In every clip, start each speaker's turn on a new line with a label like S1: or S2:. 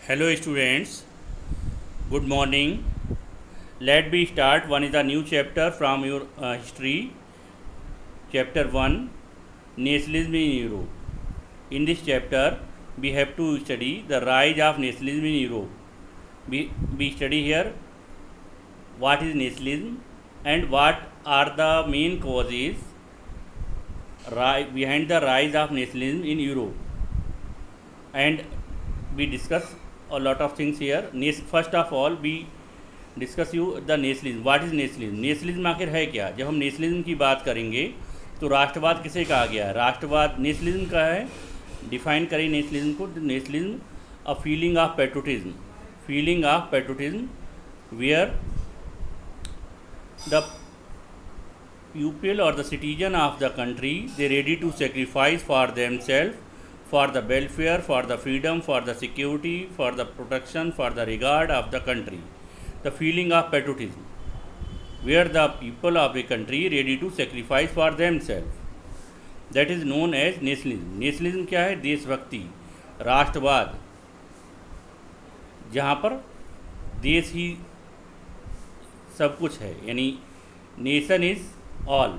S1: Hello students, good morning. Let me start. One is a new chapter from your history. Chapter 1, Nationalism in Europe. In this chapter, we have to study the rise of nationalism in Europe. We study here what is nationalism and what are the main causes behind the rise of nationalism in Europe. And we discuss a lot of things here. First of all, we discuss you the nationalism. What is nationalism? Nationalism आखिर है क्या? जब हम nationalism की बात करेंगे तो राष्ट्रवाद किसे कहा गया है? राष्ट्रवाद नेशनलिज्म का है. डिफाइन करें नेशनलिज्म को. Nationalism a feeling of patriotism where the pupil or the citizen of the country they ready to sacrifice for themselves, for the welfare, for the freedom, for the security, for the protection, for the regard of the country. The feeling of patriotism where the people of a country ready to sacrifice for themselves, that is known as nationalism. Nationalism क्या है? देशभक्ति, राष्ट्रवाद, जहाँ पर देश ही सब कुछ है, यानी nation is all,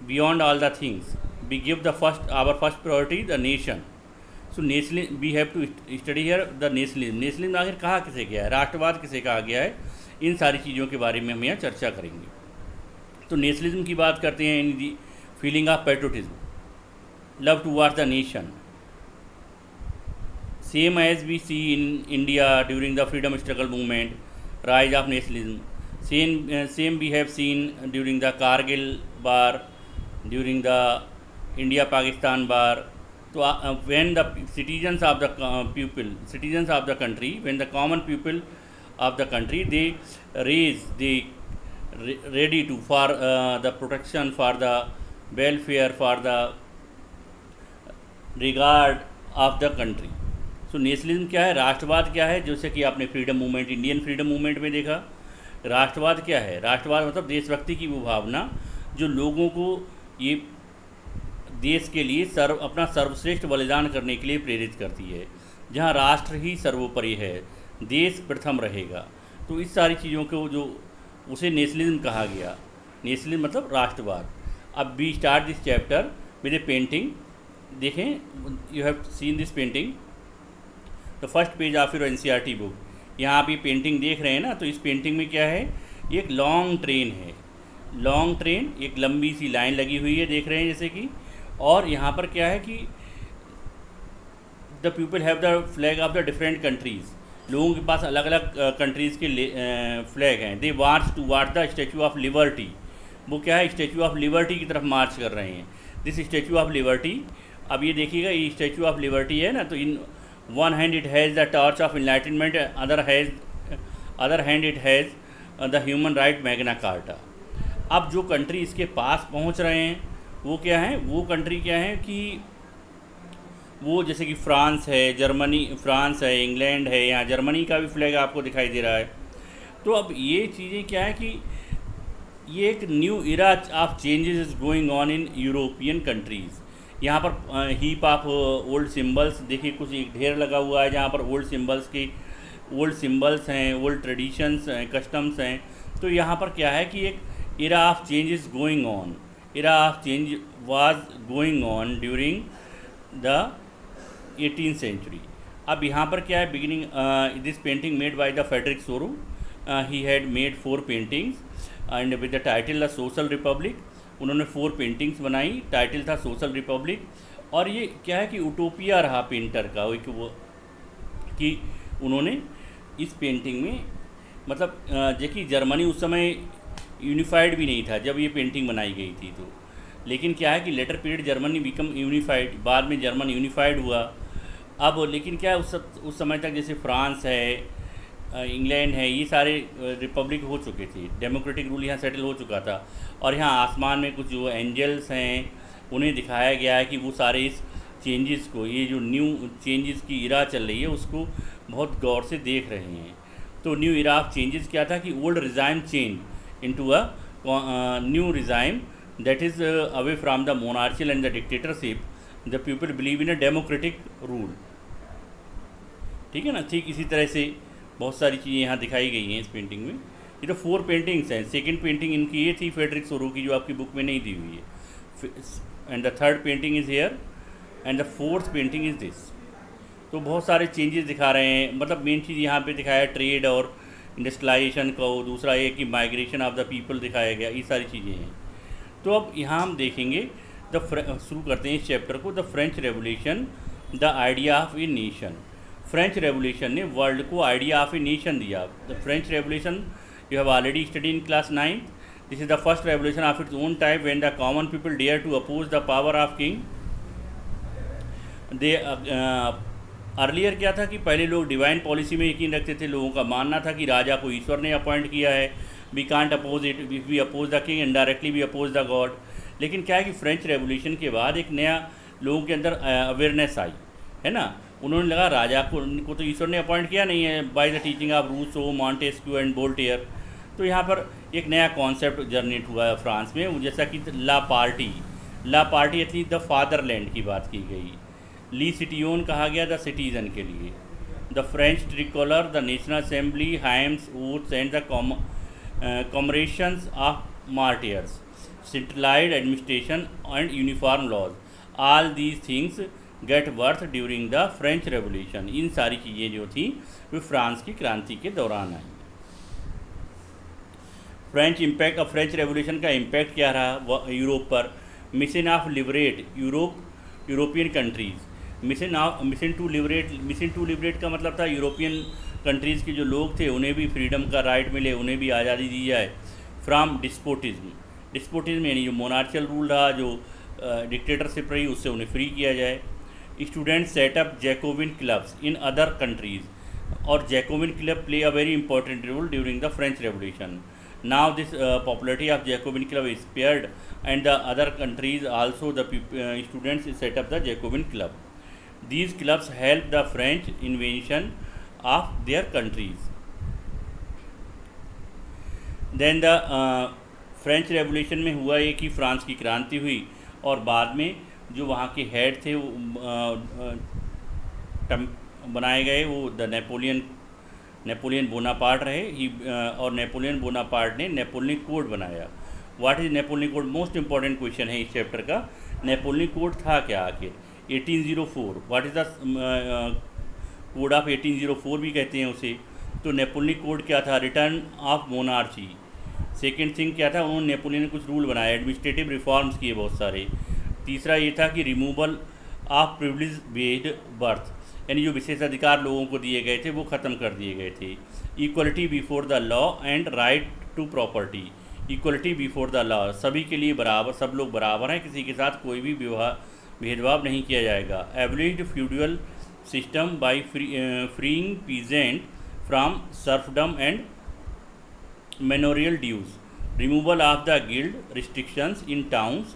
S1: beyond all the things. We give our first priority the nation. So nationalism we have to study here the nationalism. nationalism आखिर कहा किसे गया है? राष्ट्रवाद किसे कहा गया है? इन सारी चीज़ों के बारे में हम यहाँ चर्चा करेंगे. तो नेशनलिज्म की बात करते हैं. In the feeling of patriotism, love towards the nation, same as we see in India during the freedom struggle movement, rise of nationalism. Same we have seen during the Kargil war, during the India-Pakistan war. So when the citizens of the country, when the common people of the country, they ready to for the protection, for the welfare, for the regard of the country. So nationalism क्या है? राष्ट्रवाद क्या है? जैसे कि आपने freedom movement, Indian freedom movement में देखा. राष्ट्रवाद क्या है? राष्ट्रवाद मतलब देशभक्ति की वो भावना जो लोगों को ये देश के लिए अपना सर्वश्रेष्ठ बलिदान करने के लिए प्रेरित करती है, जहाँ राष्ट्र ही सर्वोपरि है, देश प्रथम रहेगा. तो इस सारी चीज़ों को जो उसे नेशनलिज्म कहा गया. नेशनलिज्म मतलब राष्ट्रवाद. अब we start this chapter with a painting. देखें, you have seen this painting, the first page of your NCERT book. यहाँ आप ये पेंटिंग देख रहे हैं ना, तो इस पेंटिंग में क्या है? एक लॉन्ग ट्रेन है. लॉन्ग ट्रेन, एक लंबी सी लाइन लगी हुई है, देख रहे हैं जैसे कि. और यहाँ पर क्या है कि the people have the flag of the different countries. लोगों के पास अलग अलग कंट्रीज़ के फ्लैग हैं. They march toward the Statue of Liberty. वो क्या है? स्टैचू ऑफ लिबर्टी की तरफ मार्च कर रहे हैं. This statue of liberty. अब ये देखिएगा, ये स्टैचू ऑफ लिबर्टी है ना, तो इन one hand it has the torch of enlightenment, other hand it has the human right magna carta. अब जो कंट्री इसके पास पहुंच रहे हैं वो क्या है? वो कंट्री क्या है कि वो जैसे कि फ्रांस है, इंग्लैंड है, यहाँ जर्मनी का भी फ्लैग आपको दिखाई दे रहा है. तो अब ये चीज़ें क्या है कि ये एक new era of changes is going on in European countries. यहाँ पर हीप ऑफ ओल्ड सिम्बल्स देखिए, कुछ एक ढेर लगा हुआ है जहाँ पर ओल्ड सिम्बल्स हैं, ओल्ड ट्रेडिशंस हैं, कस्टम्स हैं. तो यहाँ पर क्या है कि एक era of change is going on. Era of change was going on during the 18th century. अब यहाँ पर क्या है? Beginning this painting made by the Frederic Sorrieu. He had made 4 paintings and with the title the social republic. उन्होंने 4 paintings बनाई, title था social Republic. और ये क्या है कि उटोपिया रहा पेंटर का वो कि उन्होंने इस पेंटिंग में मतलब देखिए, जर्मनी उस समय यूनिफाइड भी नहीं था जब ये पेंटिंग बनाई गई थी. तो लेकिन क्या है कि letter period Germany become unified, बाद में जर्मन यूनिफाइड हुआ. अब लेकिन क्या है, उस समय तक जैसे फ्रांस है, इंग्लैंड है, ये सारे रिपब्लिक हो चुके थे, डेमोक्रेटिक रूल यहाँ सेटल हो चुका था. और यहाँ आसमान में कुछ जो एंजल्स हैं उन्हें दिखाया गया है कि वो सारे इस चेंजेस को, ये जो न्यू चेंजेस की इरा चल रही है उसको बहुत गौर से देख रहे हैं. तो न्यू इरा ऑफ चेंजेस क्या था कि old regime change into a new regime that is away from the monarchial and the dictatorship. The people believe in a democratic rule. ठीक है ना। ठीक इसी तरह से बहुत सारी चीज़ें यहाँ दिखाई गई हैं इस पेंटिंग में। ये तो 4 पेंटिंग्स हैं। सेकंड पेंटिंग इनकी ये थी फ्रेडरिक सोरो की, जो आपकी बुक में नहीं दी हुई है, and the third painting is here and the fourth painting is this. तो बहुत सारे चेंजेस दिखा रहे हैं। मतलब मेन चीज़ यहाँ पे दिखाया है ट्रेड और इंडस्ट्रियलाइजेशन को, दूसरा ये कि माइग्रेशन ऑफ द पीपल दिखाया गया, ये सारी चीज़ें हैं। तो अब यहाँ हम देखेंगे शुरू करते हैं इस चैप्टर को, the French revolution the idea of a nation. French revolution ने वर्ल्ड को आइडिया ऑफ ए नेशन दिया। The French revolution you have already study in class 9। This is the first revolution of its own type when the common people dare to oppose the power of king. They earlier क्या था कि पहले लोग divine policy में यकीन रखते थे। लोगों का मानना था कि राजा को ईश्वर ने अपॉइंट किया है, we can't oppose it, we oppose the king, indirectly we oppose the god. लेकिन क्या है कि फ्रेंच रेवोल्यूशन के बाद एक नया लोगों के अंदर अवेयरनेस आई, है ना। उन्होंने लगा राजा को तो ईश्वर ने अपॉइंट किया नहीं है, by the teaching of Rousseau, Montesquieu and Voltaire. तो यहाँ पर एक नया कॉन्सेप्ट जनरेट हुआ है फ्रांस में, जैसा कि ला पार्टी एटलीस्ट द फादरलैंड की बात की गई। ली सिटियोन कहा गया द सिटीज़न के लिए। The French tricolour, the National Assembly, hymns, oaths and the commemorations of martyrs, centralised administration and uniform laws, all these things get birth during the French Revolution. इन सारी चीज़ें जो थी वो फ्रांस की क्रांति के दौरान आई। फ्रेंच इम्पैक्ट, अब फ्रेंच रेवोल्यूशन का इम्पैक्ट क्या रहा यूरोप पर। Mission of liberate European countries. Mission to liberate का मतलब था यूरोपियन कंट्रीज़ के जो लोग थे उन्हें भी फ्रीडम का राइट मिले, उन्हें भी आज़ादी दी जाए फ्रॉम डिस्पोटिज्म यानी जो मोनार्चियल रूल रहा, जो डिक्टेटरशिप रही, उससे उन्हें फ्री किया जाए। Students setup Jacobin clubs in other countries, और Jacobin club play a very important role during the French Revolution. Now this popularity of Jacobin club is spared, and the other countries also the students set up the Jacobin club. These clubs help the French invention of their countries. Then the French revolution में हुआ ये कि France की क्रांति हुई, और बाद में जो वहाँ के हेड थे वो बनाए गए, वो द नेपोलियन बोनापार्ट रहे और नेपोलियन बोनापार्ट ने नेपोलियन कोड बनाया। What is Napoleon code? Most important question है इस चैप्टर का। नेपोलियन कोड था क्या आखिर? 1804। What is the code of 1804 भी कहते हैं उसे। तो नेपोलियन कोड क्या था? Return of monarchy. Second thing क्या था? उन्होंने नेपोलियन ने कुछ रूल बनाए, एडमिनिस्ट्रेटिव रिफॉर्म्स किए बहुत सारे। तीसरा ये था कि removal of privilege based birth, यानी जो विशेषाधिकार लोगों को दिए गए थे वो ख़त्म कर दिए गए थे। Equality before the law and right to property. Equality before the law, सभी के लिए बराबर, सब लोग बराबर हैं, किसी के साथ कोई भी भेदभाव नहीं किया जाएगा। Abolished feudal system by freeing peasant from serfdom and manorial dues. Removal of the guild restrictions in towns,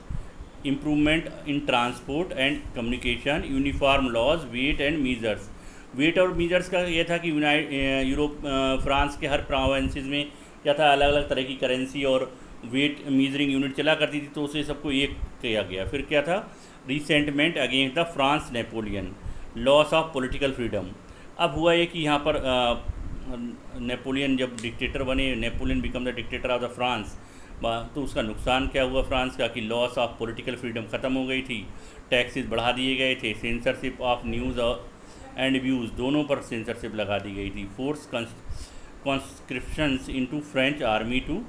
S1: improvement in transport and communication, uniform laws, weight and measures. Weight और मीजर्स का ये था कि फ्रांस के हर provinces में क्या था, अलग अलग तरह की करेंसी और वेट मीजरिंग यूनिट चला करती थी, तो उसे सबको एक किया गया। फिर क्या था? Resentment against the France Napoleon, loss of political freedom. अब हुआ ये कि यहाँ पर नेपोलियन जब डिक्टेटर बने, Napoleon become the dictator of the France, तो उसका नुकसान क्या हुआ फ्रांस का कि लॉस ऑफ पॉलिटिकल फ्रीडम ख़त्म हो गई थी, टैक्सेस बढ़ा दिए गए थे, censorship of news and views दोनों पर सेंसरशिप लगा दी गई थी, force conscriptions into French army to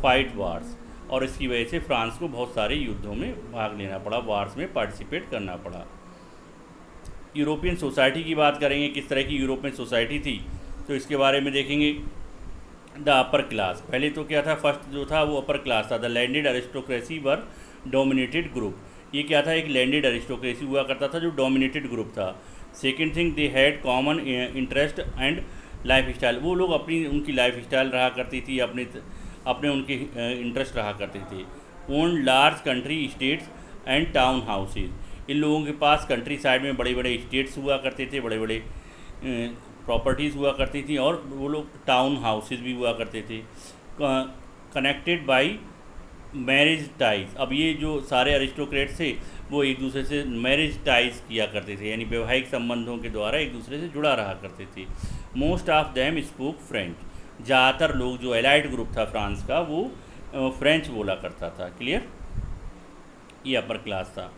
S1: fight wars, और इसकी वजह से फ्रांस को बहुत सारे युद्धों में भाग लेना पड़ा, वार्स में पार्टिसिपेट करना पड़ा। यूरोपियन सोसाइटी की बात करेंगे, किस तरह की यूरोपियन सोसाइटी थी, तो इसके बारे में देखेंगे। द अपर क्लास, पहले तो क्या था, फर्स्ट जो था वो अपर क्लास था। The landed aristocracy were dominated group, ये क्या था, एक लैंडेड अरिस्टोक्रेसी हुआ करता था जो डोमिनेटेड ग्रुप था। Second thing, they had common interest and life style, वो लोग उनकी लाइफ स्टाइल रहा करती थी, अपने उनके इंटरेस्ट रहा करते थे। Own large country states and town houses, इन लोगों के पास कंट्री साइड में बड़े बड़े स्टेट्स हुआ करते थे, बड़े बड़े प्रॉपर्टीज़ हुआ करती थी, और वो लोग टाउन हाउसेज भी हुआ करते थे। कनेक्टेड बाय मैरिज टाइज, अब ये जो सारे अरिस्टोक्रेट्स थे वो एक दूसरे से मैरिज टाइज किया करते थे, यानी वैवाहिक संबंधों के द्वारा एक दूसरे से जुड़ा रहा करते थे। Most of them spoke French, ज़्यादातर लोग, जो एलाइड ग्रुप था फ्रांस का, वो फ्रेंच बोला करता था। क्लियर, ये अपर क्लास था।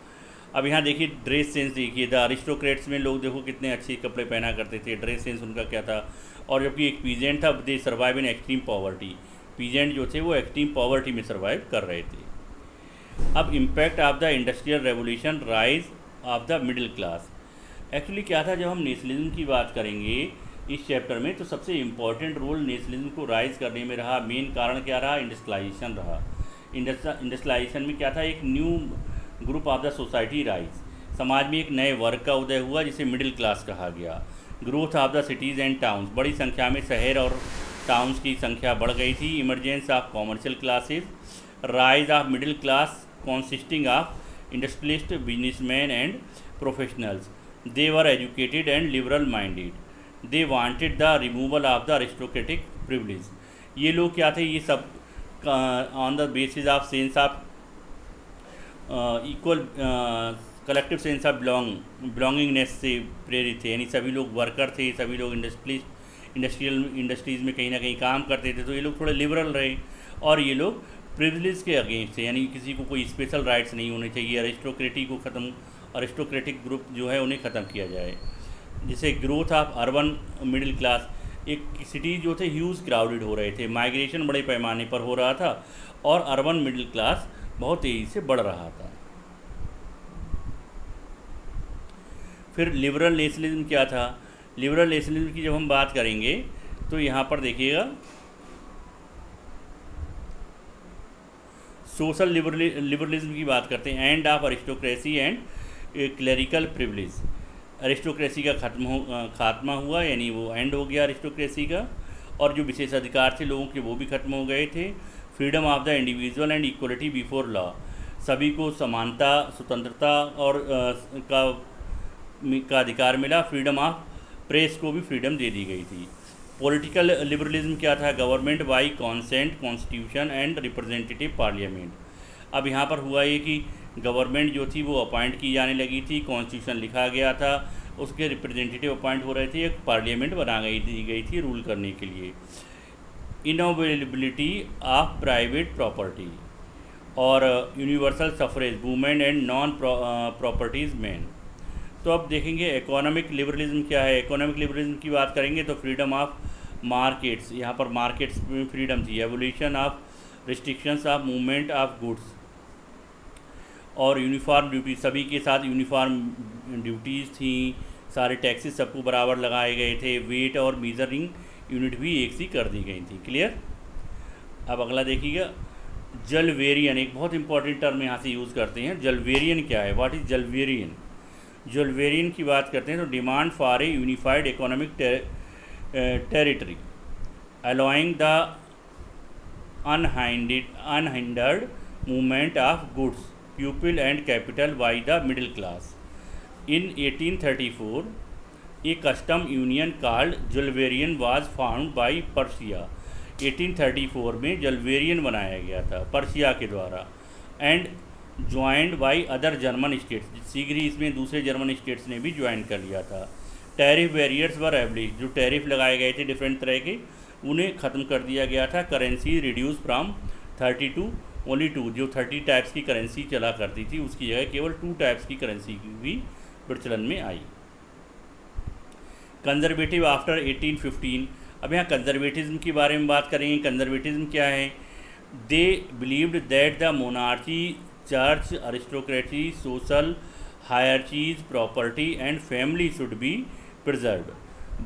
S1: अब यहाँ देखिए ड्रेस सेंस देखिए, द अरिस्टोक्रेट्स में लोग देखो कितने अच्छे कपड़े पहना करते थे, ड्रेस सेंस उनका क्या था। और जबकि एक पीजेंट था, दे survive in extreme poverty, peasant जो थे वो एक्सट्रीम पॉवर्टी में सर्वाइव कर रहे थे। अब impact of the industrial revolution, rise of the middle class. Actually क्या था, जब हम नेशनलिज्म की बात करेंगे इस चैप्टर में, तो सबसे इम्पॉर्टेंट रोल नेशनलिज्म को राइज करने में रहा, मेन कारण क्या रहा, इंडस्ट्रियलाइजेशन रहा। इंडस्ट्रियलाइजेशन में क्या था, एक new group of the society rise, समाज में एक नए वर्ग का उदय हुआ जिसे मिडिल क्लास कहा गया। Growth of the cities and towns, बड़ी संख्या में शहर और टाउन्स की संख्या बढ़ गई थी। Emergence of commercial classes, rise of middle class consisting of industrialists, businessmen and professionals. They were educated and liberal minded. They wanted the removal of the aristocratic privilege. ये लोग क्या थे, ये सब on the basis of sense of equal collective sense of belongingness से प्रेरित थे, यानी सभी लोग वर्कर थे, सभी लोग इंडस्ट्रियल इंडस्ट्रीज़ में कहीं ना कहीं काम करते थे, तो ये लोग थोड़े लिबरल रहे। और ये लोग प्रिविलेज के अगेंस्ट थे, यानी किसी को कोई स्पेशल राइट्स नहीं होने चाहिए, अरिस्टोक्रेटिक ग्रुप जो है उन्हें ख़त्म किया जाए। जैसे growth of urban middle class, एक सिटी जो थे ह्यूज क्राउडेड हो रहे थे, माइग्रेशन बड़े पैमाने पर हो रहा था और अर्बन मिडिल क्लास बहुत तेज़ी से बढ़ रहा था। फिर लिबरल नेशनलिज्म क्या था, लिबरल नेशनलिज्म की जब हम बात करेंगे तो यहाँ पर देखिएगा सोशल लिबरलिज्म की बात करते हैं। End of aristocracy and clerical privilege, aristocracy का खात्मा हुआ, यानी वो एंड हो गया अरिस्टोक्रेसी का, और जो विशेष अधिकार थे लोगों के वो भी खत्म हो गए थे। Freedom of the individual and equality before law, सभी को समानता, स्वतंत्रता और का अधिकार मिला। फ्रीडम ऑफ प्रेस को भी फ्रीडम दे दी गई थी। पॉलिटिकल लिबरलिज्म क्या था, government by consent, constitution and representative parliament. अब यहाँ पर हुआ ये कि गवर्नमेंट जो थी वो अपॉइंट की जाने लगी थी, कॉन्स्टिट्यूशन लिखा गया था, उसके रिप्रेजेंटेटिव अपॉइंट हो रहे थे, एक पार्लियामेंट दी गई थी रूल करने के लिए। इनअवेलेबिलिटी ऑफ प्राइवेट प्रॉपर्टी और universal suffrage, women and non properties man. तो अब देखेंगे इकोनॉमिक लिबरलिज्म क्या है। इकोनॉमिक लिबरलिज्म की बात करेंगे तो फ्रीडम ऑफ मार्केट्स, यहाँ पर मार्केट्स में फ्रीडम थी। Evolution of restrictions of movement of goods और यूनिफॉर्म ड्यूटी, सभी के साथ यूनिफॉर्म ड्यूटीज़ थी, सारे टैक्सेस सबको बराबर लगाए गए थे। वेट और मेजरिंग यूनिट भी एक सी कर दी गई थी। क्लियर। अब अगला देखिएगा जलवेरियन, एक बहुत इंपॉर्टेंट टर्म यहाँ से यूज़ करते हैं। जलवेरियन क्या है, व्हाट इज़ जलवेरियन। जलवेरियन की बात करते हैं तो demand for a unified economic territory allowing the unhindered movement of goods, people and capital by the middle class. In 1834 a custom union called Zollverein was found by Prussia. 1834 में Zollverein बनाया गया था Prussia के द्वारा and joined by other German states, शीघ्र ही इसमें दूसरे जर्मन स्टेट्स ने भी ज्वाइन कर लिया था। टैरिफ बैरियर्स वर एब्लिश, जो टैरिफ लगाए गए थे डिफरेंट तरह के उन्हें ख़त्म कर दिया गया था। Currency reduce from 30 to only 2, जो 30 टाइप्स की करेंसी चला करती थी उसकी जगह केवल 2 टाइप्स की करेंसी भी प्रचलन में आई। कंजर्वेटिव आफ्टर 1815, अब यहाँ कंजर्वेटिज्म के बारे में बात करेंगे। कंजर्वेटिज्म क्या है, they believed that the monarchy, church, aristocracy, social hierarchies, property and family should be preserved,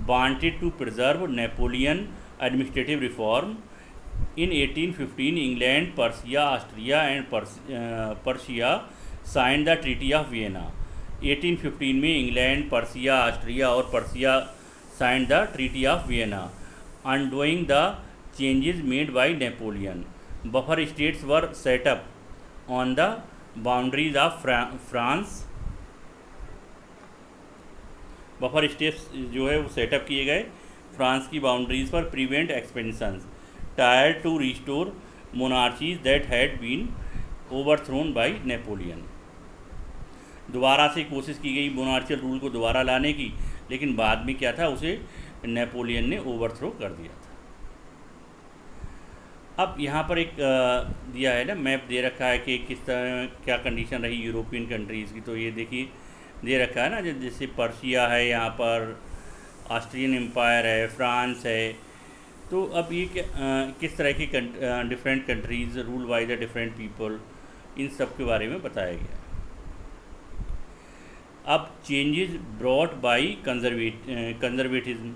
S1: wanted to preserve Napoleon administrative reform. In 1815 England, Prussia, Austria and Prussia sign the treaty of Vienna. 1815 में England, Prussia, Austria और Prussia sign the treaty of Vienna, undoing the changes made by Napoleon. Buffer states were setup on the boundaries of France, buffer states जो है वो setup किए गए France की boundaries पर, prevent expansions, tried to restore monarchies that had been overthrown by Napoleon. दोबारा से कोशिश की गई मोनार्चियल रूल को दोबारा लाने की, लेकिन बाद में क्या था, उसे नेपोलियन ने ओवरथ्रो कर दिया था। अब यहाँ पर एक दिया है ना, मैप दे रखा है कि किस तरह क्या कंडीशन रही यूरोपियन कंट्रीज़ की। तो ये देखिए दे रखा है ना, जैसे पर्शिया है, यहाँ पर ऑस्ट्रियन एम्पायर है, फ्रांस है। तो अब ये किस तरह की different countries rule by the different people, इन सब के बारे में बताया गया। अब changes brought by conservatism,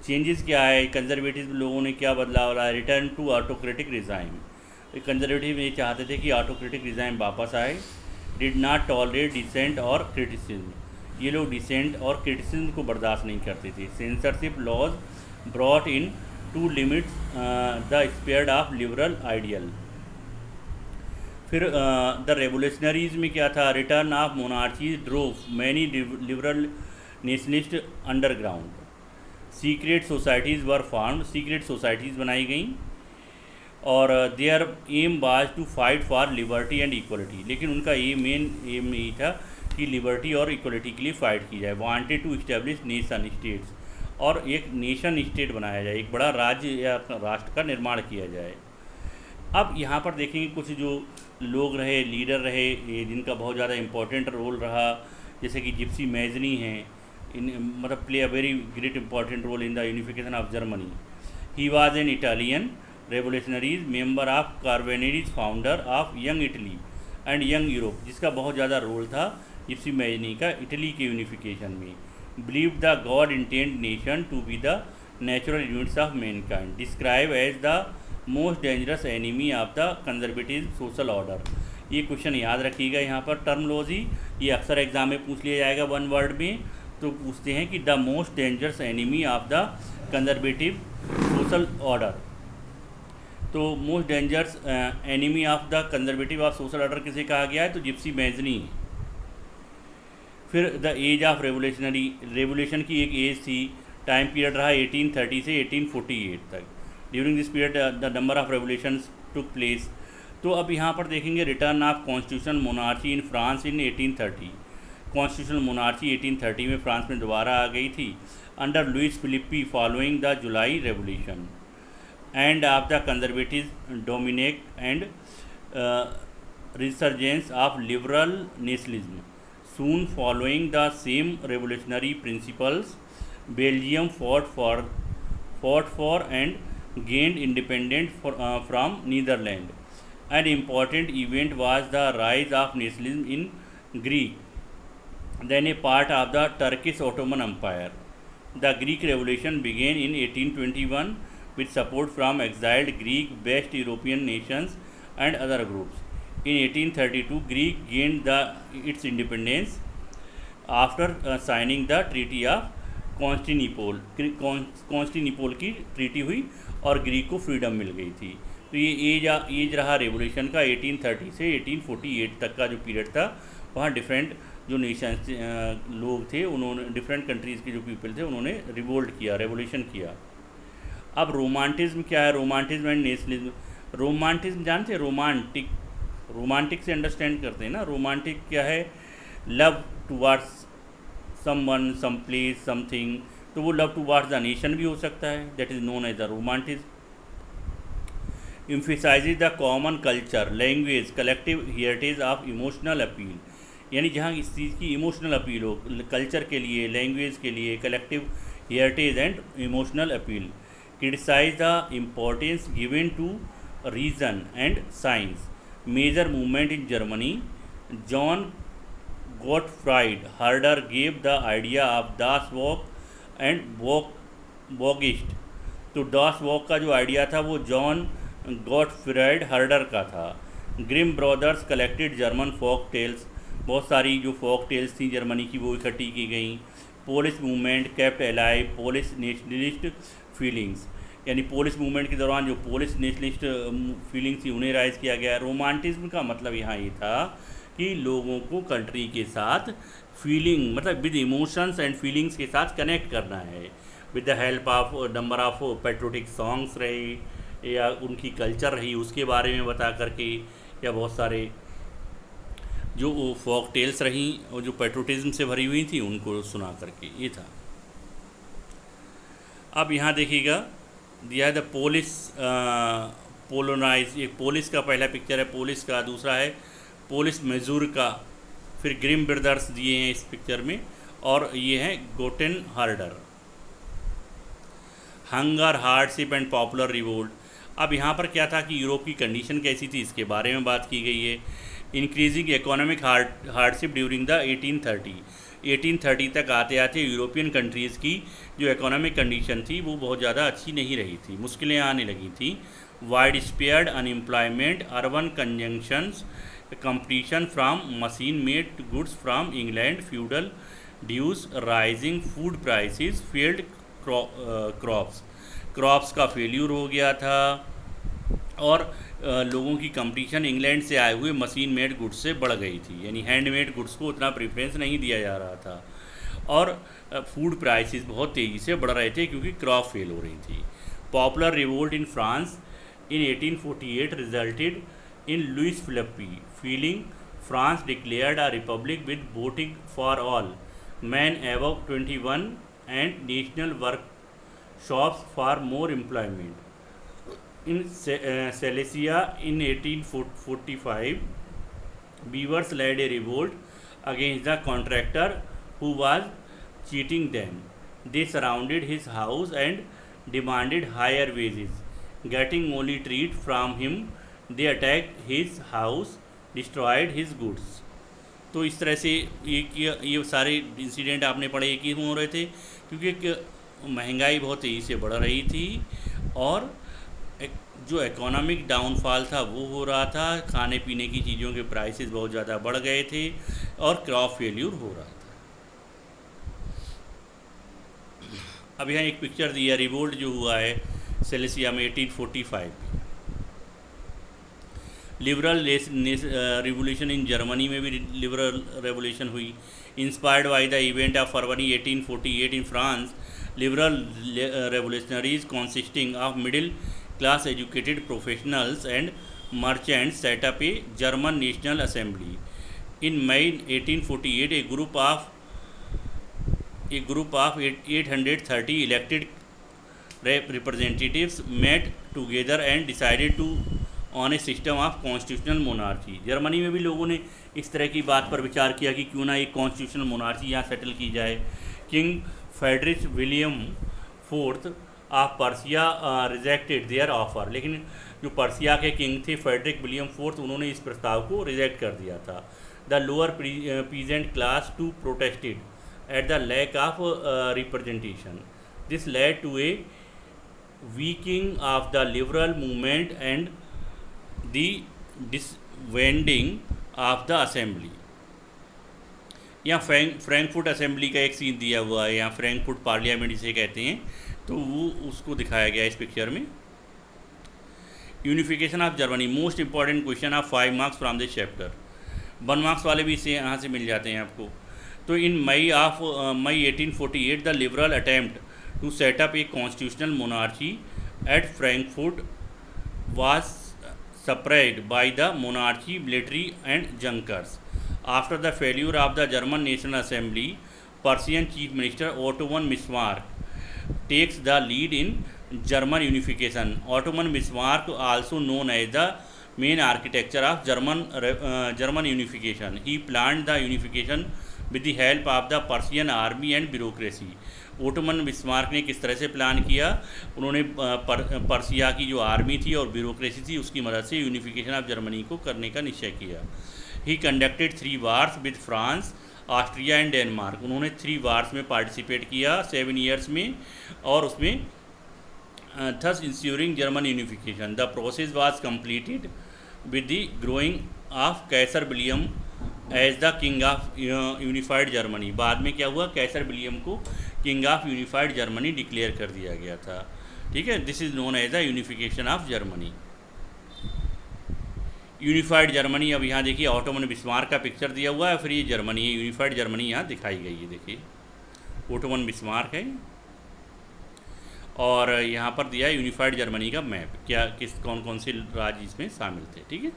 S1: changes क्या है, कंजर्वेटिज्म लोगों ने क्या बदलाव लाया, return to autocratic regime. Conservative ये चाहते थे कि ऑटोक्रेटिक रिजाइम वापस आए। डिड नॉट टॉलरेट डिसेंट और क्रिटिसिज्म, ये लोग डिसेंट और क्रिटिसिज्म को बर्दाश्त नहीं करते थे। Censorship laws brought in to limits the spread of liberal ideal. फिर द रेवोल्यूशनरीज में क्या था, return of monarchies drove many liberal nationalist underground. Secret societies were formed, secret societies बनाई गई, और their aim was to fight for liberty and equality, लेकिन उनका main M यही था कि लिबर्टी और इक्वलिटी के लिए फ़ाइट की जाए। Wanted to establish nation states, और एक नेशन स्टेट बनाया जाए, एक बड़ा राज्य या राष्ट्र का निर्माण किया जाए। अब यहाँ पर देखेंगे कुछ जो लोग रहे, लीडर रहे, जिनका बहुत ज़्यादा इम्पोर्टेंट रोल रहा, जैसे कि जिप्सी मैजनी हैं, मतलब play a very great important role in the unification of Germany. He was an Italian revolutionaries member of Carbonari, founder of Young Italy and Young Europe, जिसका बहुत ज़्यादा रोल था Giuseppe Mazzini का Italy के unification में। Believe the God intend nation to be the natural units of mankind, describe as the most dangerous enemy of the conservative social order. ये question याद रखिएगा, यहाँ पर टर्मोलॉजी ये अक्सर एग्जाम में पूछ लिया जाएगा वन वर्ड में। तो पूछते हैं कि the most dangerous enemy of the conservative social order. तो most dangerous enemy of the conservative of social order किसे कहा गया है, तो जिप्सी मैजनी। फिर द एज ऑफ रेवोल्यूशन की एक एज थी, टाइम पीरियड रहा 1830 से 1848 तक। During this period the number of revolutions took place. तो अब यहाँ पर देखेंगे return of constitution monarchy in France in 1830। Constitutional monarchy 1830 में फ्रांस में दोबारा आ गई थी, under Louis Philippe following the July revolution. End of the conservative dominate and resurgence of liberal nationalism. Soon following the same revolutionary principles, Belgium fought for and gained independence from Netherlands. An important event was the rise of nationalism in Greece, then a part of the Turkish Ottoman Empire. The Greek Revolution began in 1821 with support from exiled Greek, West European nations and other groups. In 1832, Greece gained its independence after signing the Treaty of Constantinople की treaty हुई और Greek को freedom मिल गई थी। तो ये as रहा revolution का 1830 से 1848 तक का जो पीरियड था। वहाँ डिफरेंट जो नेशंस लोग थे, उन्होंने डिफरेंट कंट्रीज़ के जो पीपल थे उन्होंने रिवोल्ट किया, रेवोल्यूशन किया। अब रोमांटिज्म क्या है, रोमांटिज्म एंड नेशनलिज्म। रोमांटिज्म जानते हैं, रोमांटिक से अंडरस्टैंड करते हैं ना। रोमांटिक क्या है, love towards someone, some place, something. तो वो लव टुवार्ड्स द नेशन भी हो सकता है, that is known as the romanticism. Emphasizes the common culture, language, collective heritage of emotional appeal. यानी जहाँ इस चीज़ की इमोशनल अपील हो, कल्चर के लिए, लैंग्वेज के लिए, collective heritage and emotional appeal. Criticize the importance given to reason and science. Major movement in Germany, John Gottfried Herder gave the idea of Das Werk and Bogist। तो Das Werk का जो idea था वो John Gottfried Herder का था। Grimm brothers collected German folk tales, बहुत सारी जो फोक टेल्स थी जर्मनी की वो इकट्ठी की गई। Polish movement kept alive Polish nationalist feelings, यानी पोलिश मूवमेंट के दौरान जो पोलिश नेशनलिस्ट फीलिंग्स थी उन्हें राइज किया गया। रोमांटिज्म का मतलब यहाँ ये था कि लोगों को कंट्री के साथ फीलिंग, मतलब विद इमोशंस एंड फीलिंग्स के साथ कनेक्ट करना है, with the help of number of patriotic songs रहे या उनकी कल्चर रही उसके बारे में बता करके, या बहुत सारे जो वो फॉक टेल्स रहीं और जो पेट्रोटिज्म से भरी हुई थी उनको सुना करके, ये था। अब यहाँ देखिएगा दिया है द पोलिस पोलोनाइज, एक पोलिस का पहला पिक्चर है, पोलिस का दूसरा है पोलिस मेजूर का, फिर ग्रिम ब्रदर्स दिए हैं इस पिक्चर में, और ये है Goten harder. Hunger, hardship and popular revolt. अब यहाँ पर क्या था कि यूरोप की कंडीशन कैसी थी इसके बारे में बात की गई है। Increasing economic hardship during the 1830 तक आते आते यूरोपियन कंट्रीज़ की जो इकोनॉमिक कंडीशन थी वो बहुत ज़्यादा अच्छी नहीं रही थी, मुश्किलें आने लगी थी। Widespread unemployment, urban conjunctions, competition from machine made goods from England, feudal dues, rising food prices, failed crops का फेल्यूर हो गया था, और लोगों की कंपटीशन इंग्लैंड से आए हुए मशीन मेड गुड्स से बढ़ गई थी, यानी हैंडमेड गुड्स को उतना प्रेफरेंस नहीं दिया जा रहा था, और फूड प्राइसेस बहुत तेज़ी से बढ़ रहे थे क्योंकि क्रॉप फेल हो रही थी। Popular revolt in France in 1848 resulted in Louis Philippe feeling France declared a republic with voting for all man above 21 and national workshops for more employment. In Silesia in 1845, weavers led a revolt against the contractor who was cheating them. They surrounded his house and demanded higher wages. Getting only treat from him, they attacked his house, destroyed his goods. तो इस तरह से ये सारे incident आपने पढ़े क्यों हो रहे थे? क्योंकि महंगाई बहुत तेज़ी से बढ़ रही थी और जो इकोनॉमिक डाउनफॉल था वो हो रहा था, खाने पीने की चीज़ों के प्राइसेस बहुत ज़्यादा बढ़ गए थे और क्रॉप फेल्यूर हो रहा था। अब यहाँ एक पिक्चर दिया, रिवोल्ट जो हुआ है सिलेसिया में 1845। लिबरल रिवोल्यूशन इन जर्मनी में भी लिबरल रेवोल्यूशन हुई। Inspired by the event of February 1848 in France, liberal revolutionaries consisting of middle class educated professionals and merchants set up a German National Assembly. In May 1848, a group of 830 elected representatives met together and decided to on a system of constitutional monarchy. Germany में भी लोगों ने इस तरह की बात पर विचार किया कि क्यों ना एक कॉन्स्टिट्यूशनल मोनार्ची यहाँ सेटल की जाए। King Frederick William fourth of Persia rejected their offer, लेकिन जो पर्सिया के किंग थे फेडरिक विलियम फोर्थ, उन्होंने इस प्रस्ताव को रिजेक्ट कर दिया था। The lower peasant class too protested at the lack of representation, this led to a weakening of the liberal movement and the disbanding of the assembly. यहाँ Frankfurt assembly का एक सीन दिया हुआ है, यहाँ फ्रैंकफर्ट पार्लियामेंट जिसे कहते हैं, तो वो उसको दिखाया गया इस पिक्चर में। Unification of Germany, most important question of 5 marks from this chapter. 1 marks वाले भी इसे यहाँ से मिल जाते हैं आपको। तो in May 1848 the liberal attempt to set up a constitutional monarchy at Frankfurt was suppressed by the monarchy military and Junkers. After the failure of the German national assembly, Prussian chief minister Ottoman Bismarck takes the lead in German unification. Ottoman Bismarck, also known as the main architecture of German unification, he planned the unification with the help of the Persian army and bureaucracy. Ottoman Bismarck ने किस तरह से plan किया? उन्होंने Persia की जो army थी और ब्यूरोक्रेसी थी उसकी मदद से यूनिफिकेशन ऑफ जर्मनी को करने का निश्चय किया। ही conducted 3 wars with France, Austria and Denmark. उन्होंने 3 वार्स में पार्टिसिपेट किया 7 ईयर्स में, और उसमें thus ensuring German unification. The process was completed with the growing of Kaiser William as the king of unified Germany. बाद में क्या हुआ? कैसर विलियम को king of unified Germany declare कर दिया गया था। ठीक है, this is known as the unification of Germany. Unified Germany, अब यहाँ देखिए ऑटोमन बिस्मार्क का पिक्चर दिया हुआ है, फिर ये जर्मनी है, यूनिफाइड जर्मनी यहाँ दिखाई गई है। देखिए ऑटोमन बिस्मार्क है और यहाँ पर दिया है यूनिफाइड जर्मनी का मैप, क्या किस कौन कौन से राज्य इसमें शामिल थे। ठीक है।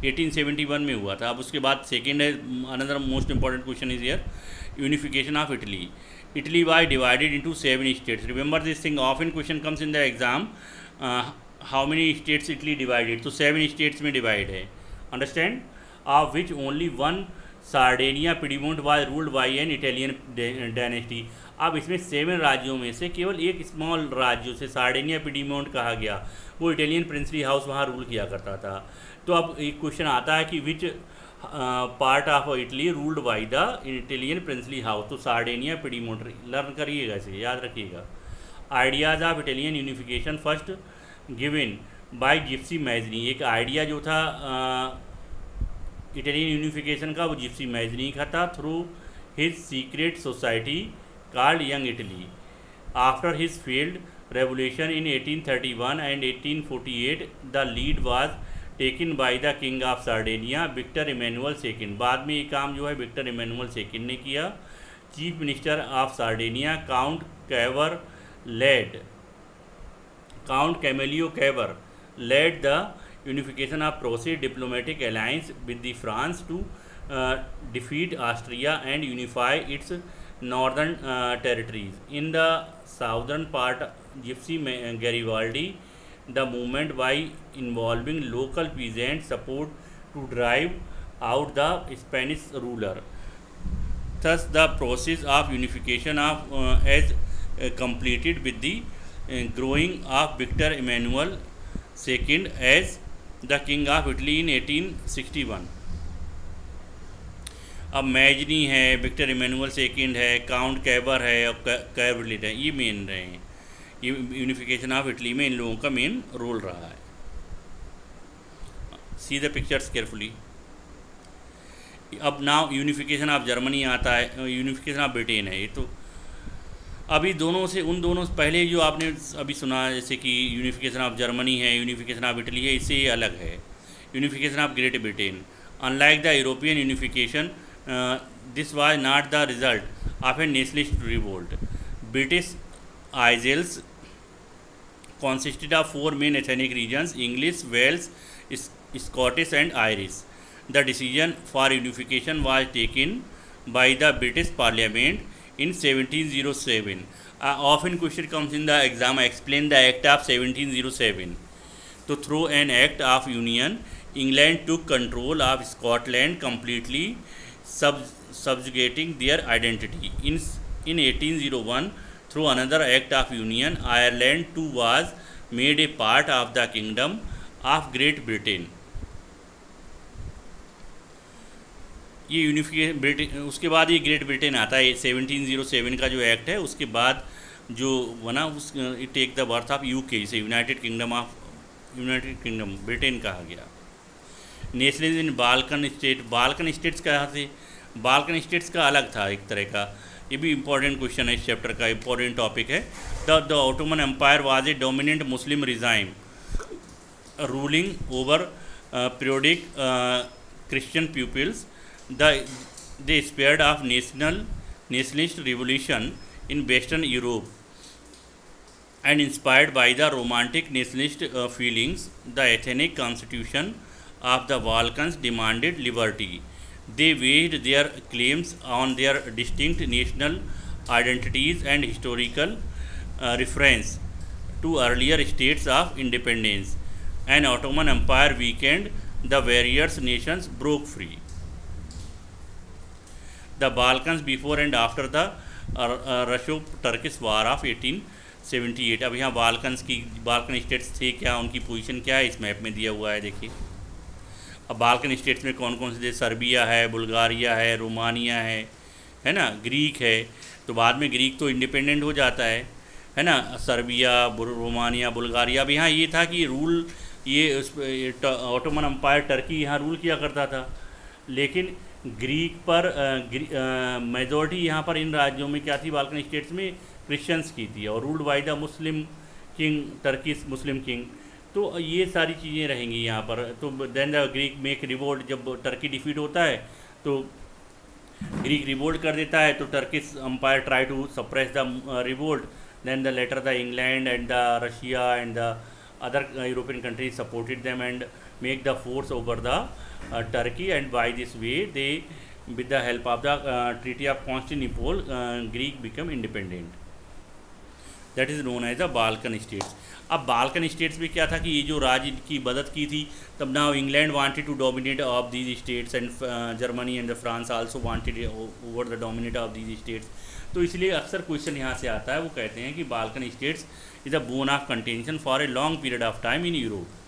S1: 1871 में हुआ था। अब उसके बाद सेकेंड है, another most important question is here, unification of Italy. Italy was divided into 7 states. Remember this thing, often question comes in the exam. How many states Italy divided? So 7 states में divide है. Understand? Of which only one Sardinia Piedmont was ruled by an Italian dynasty. अब इसमें 7 राज्यों में से केवल एक small राज्य से सार्डिनिया पिडीमोंट कहा गया, वो इटालियन प्रिंसली हाउस वहाँ रूल किया करता था। तो अब एक क्वेश्चन आता है कि which part of Italy ruled by the Italian princely house. तो सार्डिनिया पिडीमोंट लर्न करिएगा, इसे याद रखिएगा। Ideas of Italian unification first given by Gypsy Mazzini. एक आइडिया जो था इटालियन यूनिफिकेशन का, वो जिप्सी मैजनी का था, through his secret society called Young Italy. After his failed revolution in 1831 and 1848 the lead was taken by the king of Sardinia Victor Emmanuel second. बाद में ये काम जो है विक्टर इमैनुअल सेकंड ने किया। Chief minister of Sardinia count Camillo Cavour led the unification of process diplomatic alliance with the France to defeat Austria and unify its northern territories. In the southern part, Gypsy Garibaldi the movement by involving local peasant support to drive out the Spanish ruler. Thus, the process of unification as completed with the growing of Victor Emmanuel II as the King of Italy in 1861. अब Mazzini है, Victor Emmanuel second है, count कैबर है और कैवरलिट है, ये main रहे हैं। ये यूनिफिकेशन ऑफ इटली में इन लोगों का मेन रोल रहा है। See the pictures carefully. अब नाउ यूनिफिकेशन ऑफ जर्मनी आता है, यूनिफिकेशन ऑफ ब्रिटेन है। ये तो अभी दोनों से, उन दोनों से पहले जो आपने अभी सुना, जैसे कि यूनिफिकेशन ऑफ जर्मनी है, यूनिफिकेशन ऑफ इटली है, इससे ये अलग है। Unification of great Britain, unlike the European unification, this was not the result of a nationalist revolt. British Isles consisted of 4 main ethnic regions: English, Wales, Scottish and Irish. The decision for unification was taken by the British Parliament in 1707. Often question comes in the exam, explain the Act of 1707. So through an Act of Union, England took control of Scotland completely, subjugating their identity. In 1801, through another Act of Union, Ireland too was made a part of the Kingdom of Great Britain. ये unification Britain, उसके बाद ये great Britain आता है। 1707 का जो act है, उसके बाद जो बना उस it take the birth of UK, इसे यूनाइटेड किंगडम ब्रिटेन कहा गया। Nationalism in Balkan state, Balkan states कहाँ थे? बाल्कन स्टेट्स का अलग था एक तरह का। ये भी इंपॉर्टेंट क्वेश्चन है, इस चैप्टर का इंपॉर्टेंट टॉपिक है। The Ottoman empire was a dominant Muslim regime ruling over periodic Christian peoples. They spared of nationalist revolution in Western Europe and inspired by the romantic nationalist feelings, the ethnic constitution of the Balkans demanded liberty. They based their claims on their distinct national identities and historical reference to earlier states of independence. An Ottoman Empire weakened, the various nations broke free. The Balkans before and after the Russo-Turkish War of 1878. अब यहाँ Balkan states थे क्या, उनकी position क्या है, इस map में दिया हुआ है, देखिए। अब बाल्कन स्टेट्स में कौन कौन से देश? सर्बिया है, बुल्गारिया है, रोमानिया है ना, ग्रीक है। तो बाद में ग्रीक तो इंडिपेंडेंट हो जाता है ना, सर्बिया, रोमानिया, बुल्गारिया। अब यहाँ ये था कि रूल, ये ऑटोमन एम्पायर टर्की यहाँ रूल किया करता था, लेकिन ग्रीक पर मेजॉरिटी यहाँ पर इन राज्यों में क्या थी, बाल्कन स्टेट्स में क्रिश्चियंस की थी, और ruled by the Muslim king, Turkish Muslim king. तो ये सारी चीज़ें रहेंगी यहाँ पर। तो then the Greek make revolt, जब टर्की डिफीट होता है तो ग्रीक रिवोल्ट कर देता है, तो Turkish empire try to suppress the revolt. Then the later the England and the Russia and the other European countries supported them, and make the force over the Turkey, and by this way they, with the help of the Treaty of Constantinople, Greek become independent. That is known as the Balkan states. अब Balkan states में क्या था कि ये जो राज्य की मदद की थी, तब now England wanted to dominate of these states, and Germany and the France also wanted over the dominate of these states. तो इसलिए अक्सर क्वेश्चन यहाँ से आता है, वो कहते हैं कि Balkan states is a bone of contention for a long period of time in Europe.